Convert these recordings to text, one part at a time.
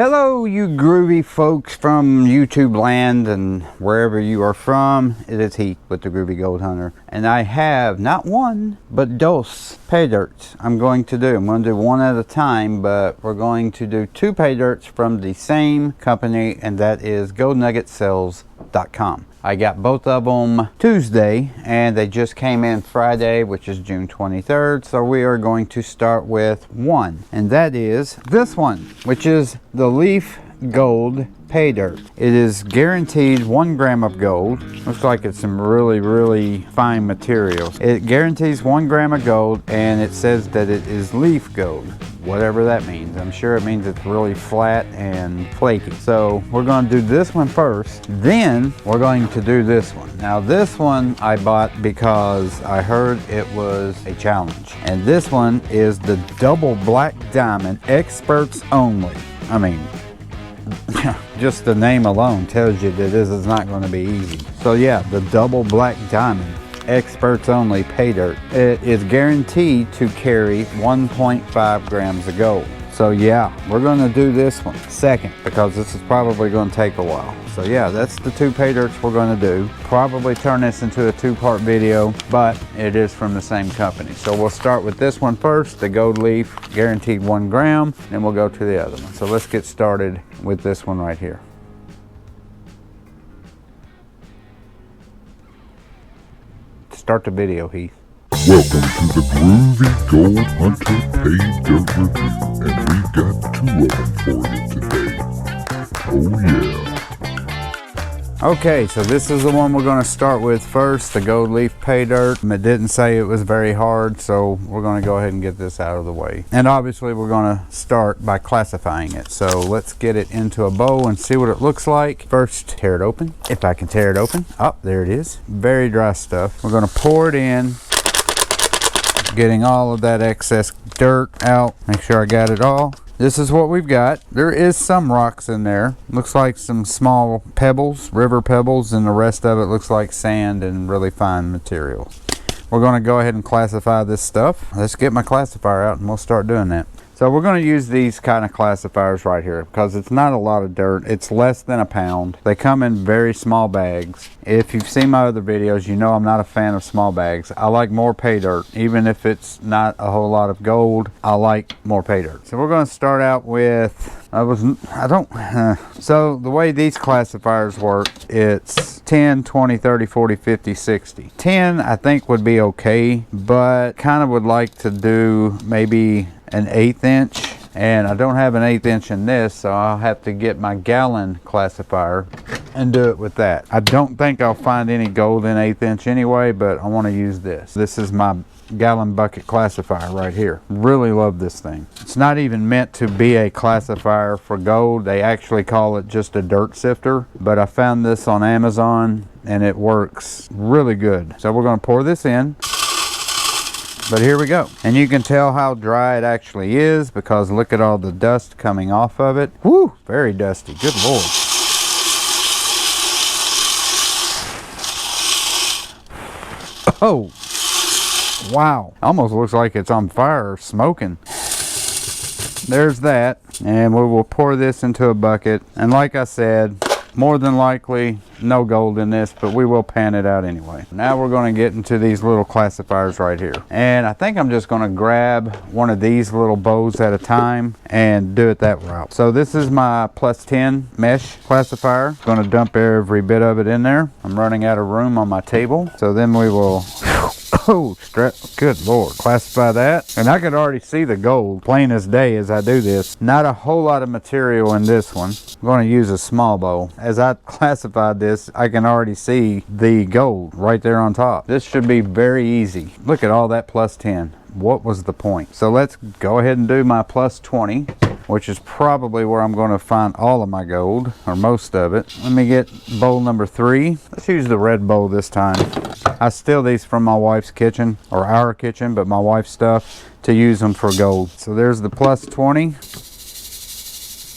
Hello, you groovy folks from YouTube land and wherever you are from. It is Heath with the Groovy Gold Hunter, and I have not one but dos pay dirts I'm going to do. I'm going to do one at a time, but we're going to do two pay dirts from the same company, and that is goldnuggetsales.com. I got both of them Tuesday and they just came in Friday, which is June 23rd. So we are going to start with one, and that is this one, which is the Leaf Gold pay dirt. It is guaranteed 1 gram of gold. Looks like it's some really fine materials. It guarantees 1 gram of gold, and it says that it is leaf gold, whatever that means. I'm sure it means it's really flat and flaky. So we're going to do this one first, then we're going to do this one. Now this one I bought because I heard it was a challenge, and this one is the double black diamond experts only. I mean, just the name alone tells you that this is not going to be easy. So yeah, the double black diamond experts only pay dirt. It is guaranteed to carry 1.5 grams of gold. So yeah, we're going to do this one second because this is probably going to take a while. So yeah, that's the two pay dirts we're going to do. Probably turn this into a two-part video, but it is from the same company. So we'll start with this one first, the gold leaf, guaranteed 1 gram, and we'll go to the other one. So let's get started with this one right here. Start the video, Heath. Welcome to the Groovy Gold Hunter Pay Dirt Review, and we've got two of them for you today. Oh yeah. Okay, so this is the one we're going to start with first, the gold leaf pay dirt. It didn't say it was very hard, so we're going to go ahead and get this out of the way. And obviously we're going to start by classifying it. So let's get it into a bowl and see what it looks like. First, tear it open, if I can tear it open. Oh, there it is. Very dry stuff. We're going to pour it in, getting all of that excess dirt out. Make sure I got it all. This is what we've got. There is some rocks in there. Looks like some small pebbles, river pebbles, and the rest of it looks like sand and really fine material. We're going to go ahead and classify this stuff. Let's get my classifier out and we'll start doing that. So we're going to use these kind of classifiers right here because it's not a lot of dirt. It's less than a pound. They come in very small bags. If you've seen my other videos, you know I'm not a fan of small bags. I like more pay dirt. Even if it's not a whole lot of gold, I like more pay dirt. So we're going to start out with, so the way these classifiers work, it's 10, 20, 30, 40, 50, 60. 10 I think would be okay, but kind of would like to do maybe an 1/8 inch, and I don't have an 1/8 inch in this, so I'll have to get my gallon classifier and do it with that. I don't think I'll find any gold in 1/8 inch anyway, but I want to use this. This is my gallon bucket classifier right here. Really love this thing. It's not even meant to be a classifier for gold. They actually call it just a dirt sifter, but I found this on Amazon and it works really good. So we're going to pour this in. But here we go. And you can tell how dry it actually is because look at all the dust coming off of it. Woo, very dusty. Good Lord. Oh, wow. Almost looks like it's on fire or smoking. There's that. And we will pour this into a bucket. And like I said, more than likely no gold in this, but we will pan it out anyway. Now we're going to get into these little classifiers right here, and I think I'm just going to grab one of these little bowls at a time and do it that route. So this is my +10 mesh classifier. Going to dump every bit of it in there. I'm running out of room on my table, so then we will good Lord, classify that. And I could already see the gold plain as day as I do this. Not a whole lot of material in this one. I'm going to use a small bowl. As I classified this, I can already see the gold right there on top. This should be very easy. Look at all that +10. What was the point? So let's go ahead and do my +20, which is probably where I'm going to find all of my gold, or most of it. Let me get bowl number 3. Let's use the red bowl this time. I steal these from my wife's kitchen, or our kitchen, but my wife's stuff, to use them for gold. So there's the +20.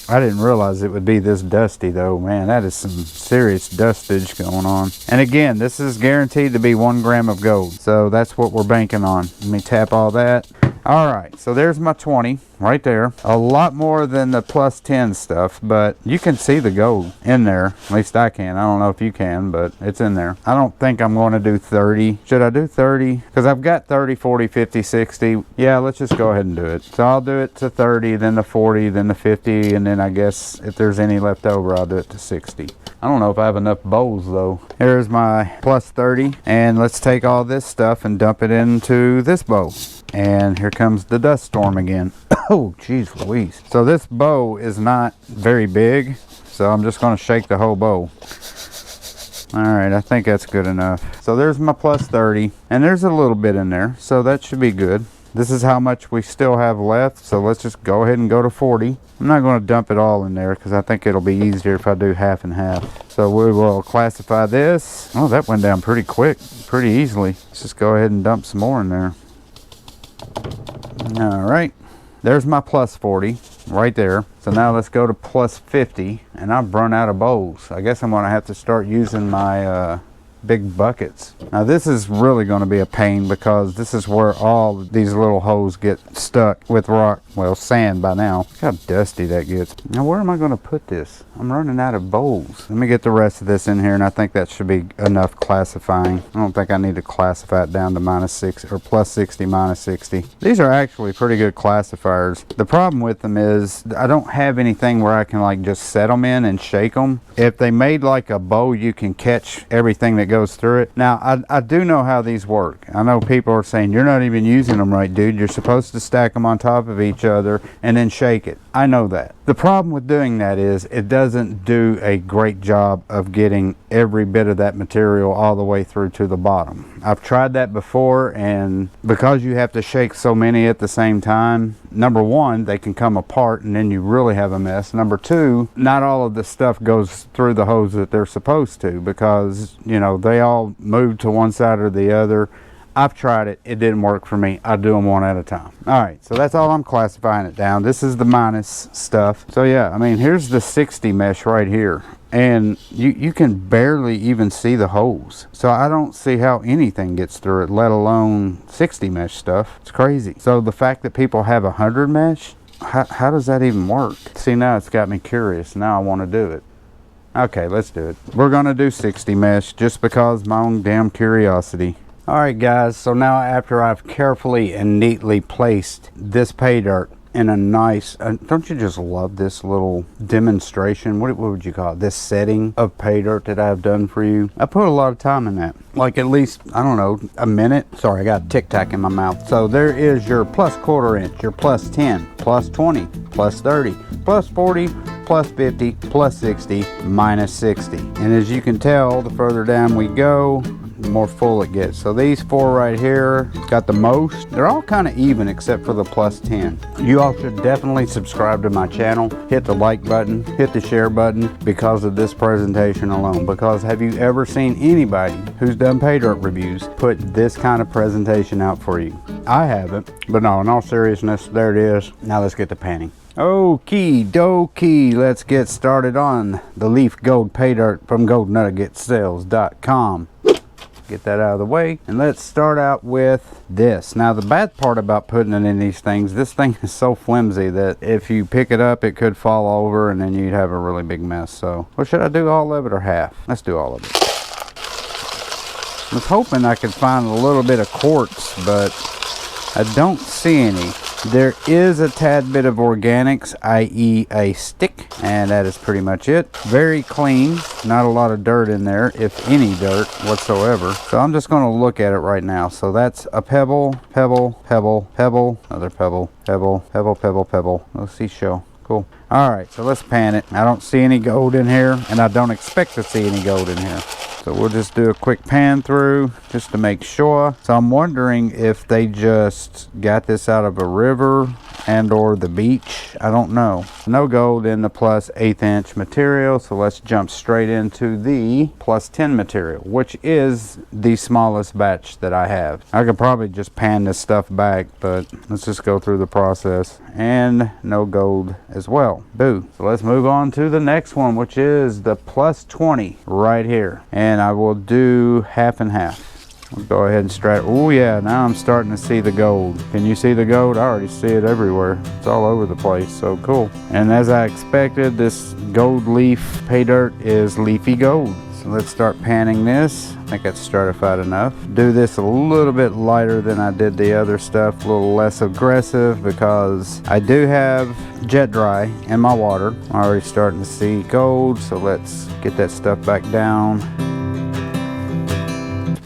I didn't realize it would be this dusty though. Man, that is some serious dustage going on. And again, this is guaranteed to be 1 gram of gold. So that's what we're banking on. Let me tap all that. All right, so there's my 20 right there. A lot more than the plus 10 stuff, but you can see the gold in there. At least I can. I don't know if you can, but it's in there. I don't think I'm going to do 30. Should I do 30? Because I've got 30, 40, 50, 60. Yeah, let's just go ahead and do it. So I'll do it to 30, then the 40, then the 50, and then I guess if there's any left over, I'll do it to 60. I don't know if I have enough bowls though. Here's my plus 30, and let's take all this stuff and dump it into this bowl. And here comes the dust storm again. Oh, geez Louise. So this bowl is not very big, so I'm just going to shake the whole bowl. All right, I think that's good enough. So there's my plus 30, and there's a little bit in there, so that should be good. This is how much we still have left, so let's just go ahead and go to 40. I'm not going to dump it all in there because I think it'll be easier if I do half and half. So we will classify this. Oh, that went down pretty quick, pretty easily. Let's just go ahead and dump some more in there. All right, there's my plus 40 right there. So now let's go to plus 50, and I've run out of bowls. I guess I'm going to have to start using my big buckets. Now this is really going to be a pain because this is where all these little holes get stuck with rock, well, sand by now. Look how dusty that gets. Now where am I going to put this? I'm running out of bowls. Let me get the rest of this in here, and I think that should be enough classifying. I don't think I need to classify it down to -6 or plus 60, -60. These are actually pretty good classifiers. The problem with them is I don't have anything where I can like just set them in and shake them. If they made like a bowl, you can catch everything that goes through it. Now I do know how these work. I know people are saying you're not even using them right, dude. You're supposed to stack them on top of each other and then shake it. I know that. The problem with doing that is it doesn't do a great job of getting every bit of that material all the way through to the bottom. I've tried that before, and because you have to shake so many at the same time, number one, they can come apart and then you really have a mess. Number two, not all of the stuff goes through the hose that they're supposed to because, you know, they all move to one side or the other. I've tried it. It didn't work for me. I do them one at a time. All right, so that's all I'm classifying it down. This is the minus stuff. So yeah, I mean, here's the 60 mesh right here. And you can barely even see the holes. So I don't see how anything gets through it, let alone 60 mesh stuff. It's crazy. So the fact that people have 100 mesh, how does that even work? See, now it's got me curious. Now I want to do it. Okay, let's do it. We're going to do 60 mesh just because my own damn curiosity. Alright guys, so now after I've carefully and neatly placed this pay dirt in a nice, don't you just love this little demonstration? What would you call it? This setting of pay dirt that I've done for you. I put a lot of time in that. Like at least, I don't know, a minute. Sorry, I got a Tic Tac in my mouth. So there is your plus +1/4 inch, your plus 10, plus 20, plus 30, plus 40, plus 50, plus 60, -60. And as you can tell, the further down we go, the more full it gets. So these four right here got the most. They're all kind of even except for the plus 10. You all should definitely subscribe to my channel. Hit the like button, hit the share button because of this presentation alone. Because have you ever seen anybody who's done pay dirt reviews put this kind of presentation out for you? I haven't. But no, in all seriousness, there it is. Now let's get to panning. Okie dokie, let's get started on the Leaf Gold Pay Dirt from goldnuggetsales.com. Get that out of the way, and let's start out with this. Now the bad part about putting it in these things, this thing is so flimsy that if you pick it up it could fall over and then you'd have a really big mess. So, well, should I do all of it or half? Let's do all of it. I was hoping I could find a little bit of quartz, but I don't see any. There is a tad bit of organics, i.e. a stick, and that is pretty much it. Very clean, not a lot of dirt in there, if any dirt whatsoever. So I'm just going to look at it right now. So that's a pebble, pebble, pebble, pebble, another pebble, pebble, pebble, pebble, pebble, no seashell. Cool. Alright, so let's pan it. I don't see any gold in here, and I don't expect to see any gold in here. So we'll just do a quick pan through just to make sure. So I'm wondering if they just got this out of a river and or the beach. I don't know. No gold in the plus 1/8 inch material. So let's jump straight into the plus 10 material, which is the smallest batch that I have. I could probably just pan this stuff back, but let's just go through the process. And no gold as well. Boo. So let's move on to the next one, which is the plus 20 right here. And I will do half and half. We'll go ahead and strat. Oh yeah, now I'm starting to see the gold. Can you see the gold? I already see it everywhere. It's all over the place, so cool. And as I expected, this gold leaf pay dirt is leafy gold. So let's start panning this. I think that's stratified enough. Do this a little bit lighter than I did the other stuff, a little less aggressive because I do have jet dry in my water. I'm already starting to see gold, so let's get that stuff back down.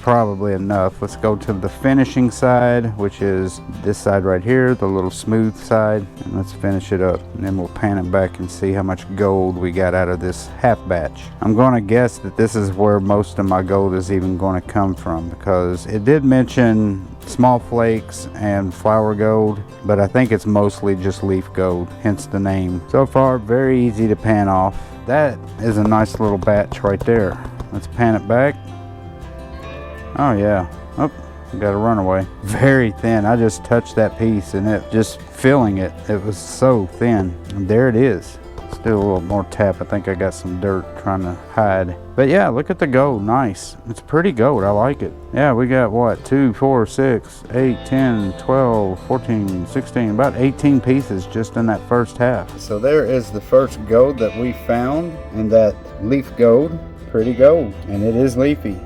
Probably enough. Let's go to the finishing side, which is this side right here, the little smooth side, and let's finish it up, and then we'll pan it back and see how much gold we got out of this half batch. I'm going to guess that this is where most of my gold is even going to come from, because it did mention small flakes and flour gold, but I think it's mostly just leaf gold, hence the name. So far, very easy to pan off. That is a nice little batch right there. Let's pan it back. Oh yeah, oh, got a runaway. Very thin. I just touched that piece and it just feeling it. It was so thin. And there it is. Let's do a little more tap. I think I got some dirt trying to hide. But yeah, look at the gold. Nice. It's pretty gold. I like it. Yeah, we got what? 2, 4, 6, 8, 10, 12, 14, 16, about 18 pieces just in that first half. So there is the first gold that we found, and that leaf gold, pretty gold. And it is leafy.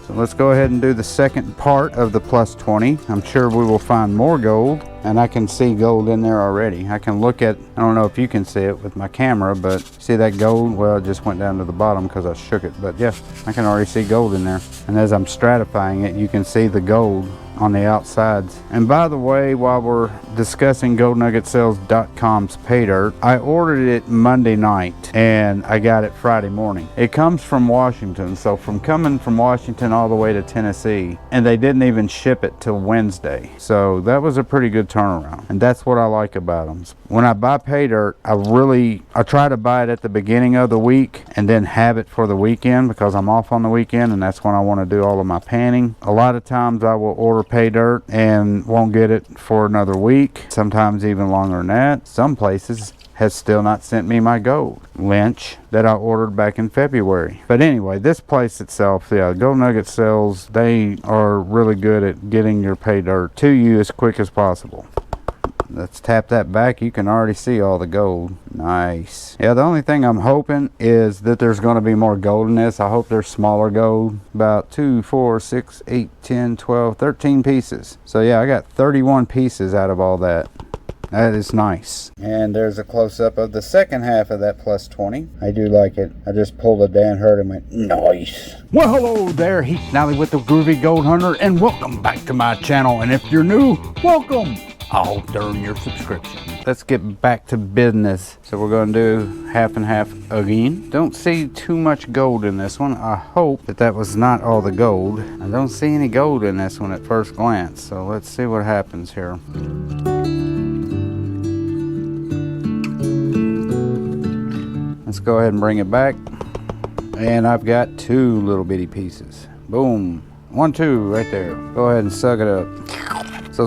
So let's go ahead and do the second part of the plus 20. I'm sure we will find more gold, and I can see gold in there already. I can look at, I don't know if you can see it with my camera, but see that gold? Well, it just went down to the bottom because I shook it, but yeah, I can already see gold in there. And as I'm stratifying it, you can see the gold on the outsides. And by the way, while we're discussing goldnuggetsales.com's pay dirt, I ordered it Monday night and I got it Friday morning. It comes from Washington, so from coming from Washington all the way to Tennessee, and they didn't even ship it till Wednesday. So that was a pretty good turnaround, and that's what I like about them. When I buy pay dirt, I try to buy it at the beginning of the week and then have it for the weekend because I'm off on the weekend and that's when I want to do all of my panning. A lot of times I will order pay dirt and won't get it for another week, sometimes even longer than that. Some places has still not sent me my gold Lynch that I ordered back in February. But anyway, this place itself, yeah, Gold Nugget Sales, they are really good at getting your pay dirt to you as quick as possible. Let's tap that back. You can already see all the gold. Nice. Yeah, the only thing I'm hoping is that there's going to be more gold in this. I hope there's smaller gold. About 2, 4, 6, 8, 10, 12, 13 pieces. So yeah, I got 31 pieces out of all that. That is nice. And there's a close-up of the second half of that plus 20. I do like it. I just pulled a Dan Hurd and went, nice. Well, hello there, Heath Nally with the Groovy Gold Hunter, and welcome back to my channel. And if you're new, welcome. I hope to earn your subscription. Let's get back to business. So we're going to do half and half again. Don't see too much gold in this one. I hope that was not all the gold. I don't see any gold in this one at first glance. So let's see what happens here. Let's go ahead and bring it back. And I've got 2 little bitty pieces. Boom. 1, 2 right there. Go ahead and suck it up.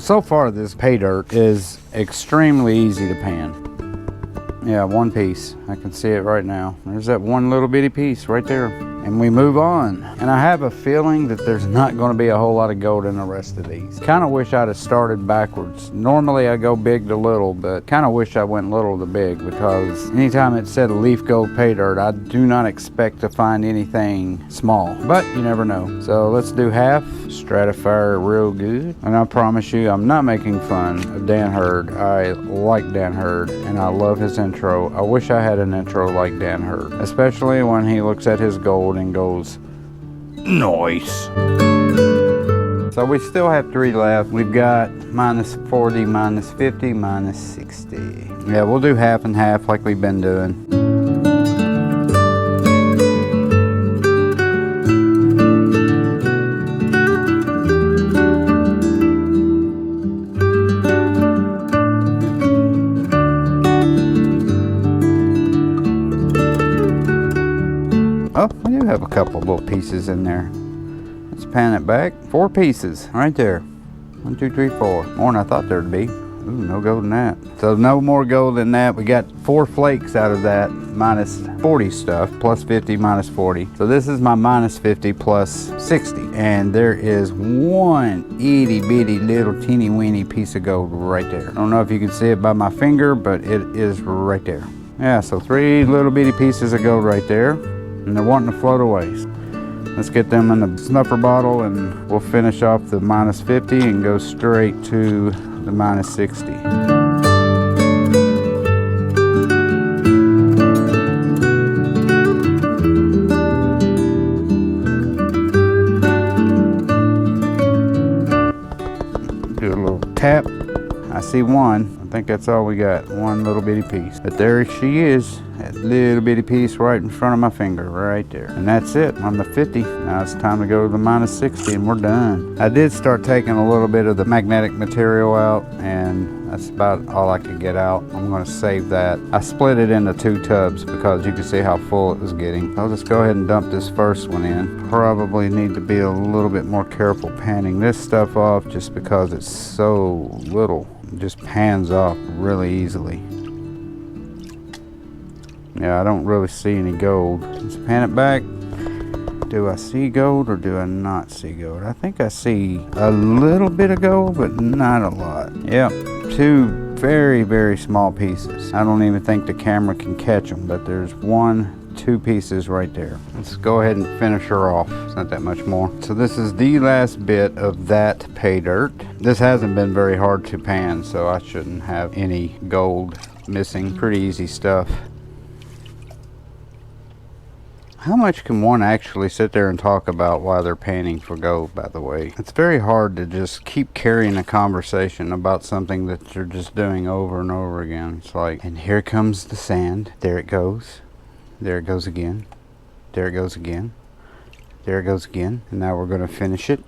So far this pay dirt is extremely easy to pan. Yeah, 1 piece. I can see it right now. There's that 1 little bitty piece right there. And we move on. And I have a feeling that there's not going to be a whole lot of gold in the rest of these. Kind of wish I'd have started backwards. Normally I go big to little, but kind of wish I went little to big, because anytime it said leaf gold pay dirt, I do not expect to find anything small. But you never know. So let's do half. Stratifier real good. And I promise you, I'm not making fun of Dan Hurd. I like Dan Hurd and I love his intro. I wish I had an intro like Dan Hurd, especially when he looks at his gold and goes, nice. So we still have 3 left. We've got minus 40, minus 50, minus 60. Yeah, we'll do half and half like we've been doing. Oh, we do have a couple little pieces in there. Let's pan it back. 4 pieces right there. 1, 2, 3, 4. More than I thought there'd be. Ooh, no gold in that. So no more gold in that. We got 4 flakes out of that minus 40 stuff, plus 50 minus 40. So this is my minus 50 plus 60. And there is one itty bitty little teeny weeny piece of gold right there. I don't know if you can see it by my finger, but it is right there. Yeah, so 3 little bitty pieces of gold right there. And they're wanting to float away. Let's get them in the snuffer bottle and we'll finish off the minus 50 and go straight to the minus 60. Do a little tap. I see one. I think that's all we got. One little bitty piece. But there she is. That little bitty piece right in front of my finger, right there. And that's it on the 50. Now it's time to go to the minus 60 and we're done. I did start taking a little bit of the magnetic material out and that's about all I could get out. I'm gonna save that. I split it into 2 tubs because you can see how full it was getting. I'll just go ahead and dump this first one in. Probably need to be a little bit more careful panning this stuff off just because it's so little. It just pans off really easily. Yeah, I don't really see any gold. Let's pan it back. Do I see gold or do I not see gold? I think I see a little bit of gold, but not a lot. Yep, 2 very, very small pieces. I don't even think the camera can catch them, but there's 1, 2 pieces right there. Let's go ahead and finish her off. It's not that much more. So this is the last bit of that pay dirt. This hasn't been very hard to pan, so I shouldn't have any gold missing. Pretty easy stuff. How much can one actually sit there and talk about while they're panning for gold, by the way? It's very hard to just keep carrying a conversation about something that you're just doing over and over again. It's like, and here comes the sand. There it goes. There it goes again. There it goes again. There it goes again. And now we're going to finish it.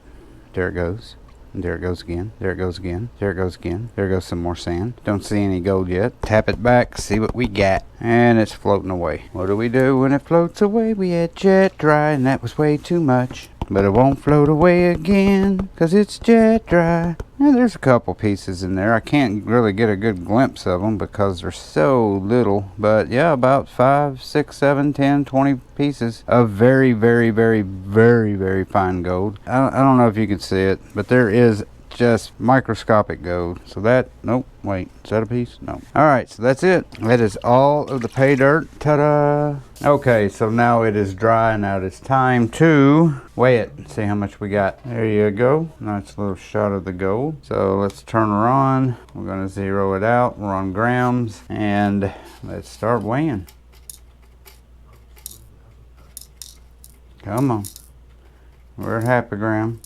There it goes. And there it goes again. There it goes again. There it goes again. There goes some more sand. Don't see any gold yet. Tap it back, see what we got. And it's floating away. What do we do when it floats away? We had jet dry and that was way too much. But it won't float away again, 'cause it's jet dry. Now there's a couple pieces in there. I can't really get a good glimpse of them because they're so little. But yeah, about 5, 6, 7, 10, 20 pieces of very, very, very, very, very fine gold. I don't know if you can see it, but there is just microscopic gold. So that, nope, wait, is that a piece? No. Alright, so that's it. That is all of the pay dirt. Ta-da! Okay, so now it is dry. Now it's time to weigh it. See how much we got. There you go. Nice little shot of the gold. So let's turn her on. We're going to zero it out. We're on grams. And let's start weighing. Come on. We're at half a gram.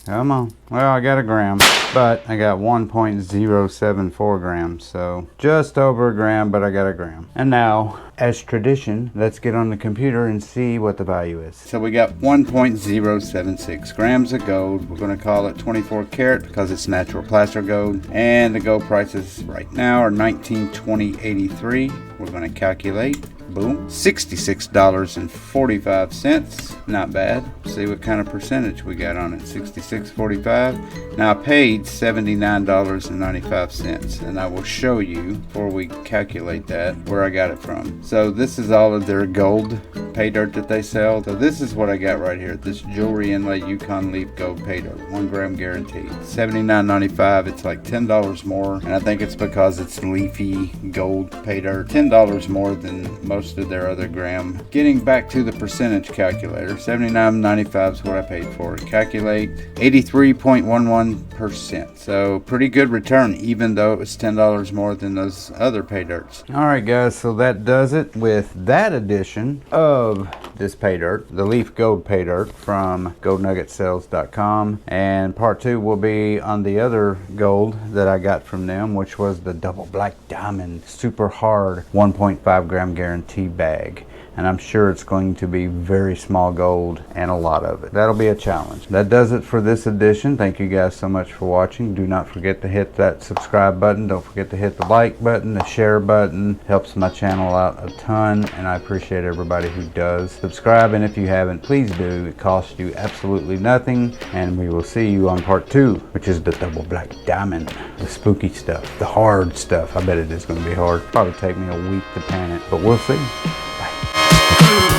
Come on. Well, I got a gram, but I got 1.074 grams. So just over a gram, but I got a gram. And now, as tradition, let's get on the computer and see what the value is. So we got 1.076 grams of gold. We're going to call it 24 karat because it's natural placer gold. And the gold prices right now are $19.20.83. We're going to calculate. Boom. $66.45. Not bad. See what kind of percentage we got on it. 66.45. Now I paid $79.95, and I will show you before we calculate that where I got it from. So this is all of their gold pay dirt that they sell. So this is what I got right here. This jewelry inlay Yukon leaf gold pay dirt, 1 gram guaranteed. $79.95. It's like $10 more, and I think it's because it's leafy gold pay dirt. $10 more than most of their other gram. Getting back to the percentage calculator, $79.95 is what I paid for it. Calculate 83.11%. So pretty good return, even though it was $10 more than those other pay dirts. Alright guys, so that does it with that edition of this pay dirt, the leaf gold pay dirt from goldnuggetsales.com. And part 2 will be on the other gold that I got from them, which was the double black diamond super hard 1.5 gram guarantee bag. and I'm sure it's going to be very small gold and a lot of it. That'll be a challenge. That does it for this edition. Thank you guys so much for watching. Do not forget to hit that subscribe button. Don't forget to hit the like button, the share button. Helps my channel out a ton, and I appreciate everybody who does subscribe. And if you haven't, please do. It costs you absolutely nothing, and we will see you on part 2, which is the double black diamond, the spooky stuff, the hard stuff. I bet it is going to be hard. Probably take me a week to pan it, but we'll see. Bye.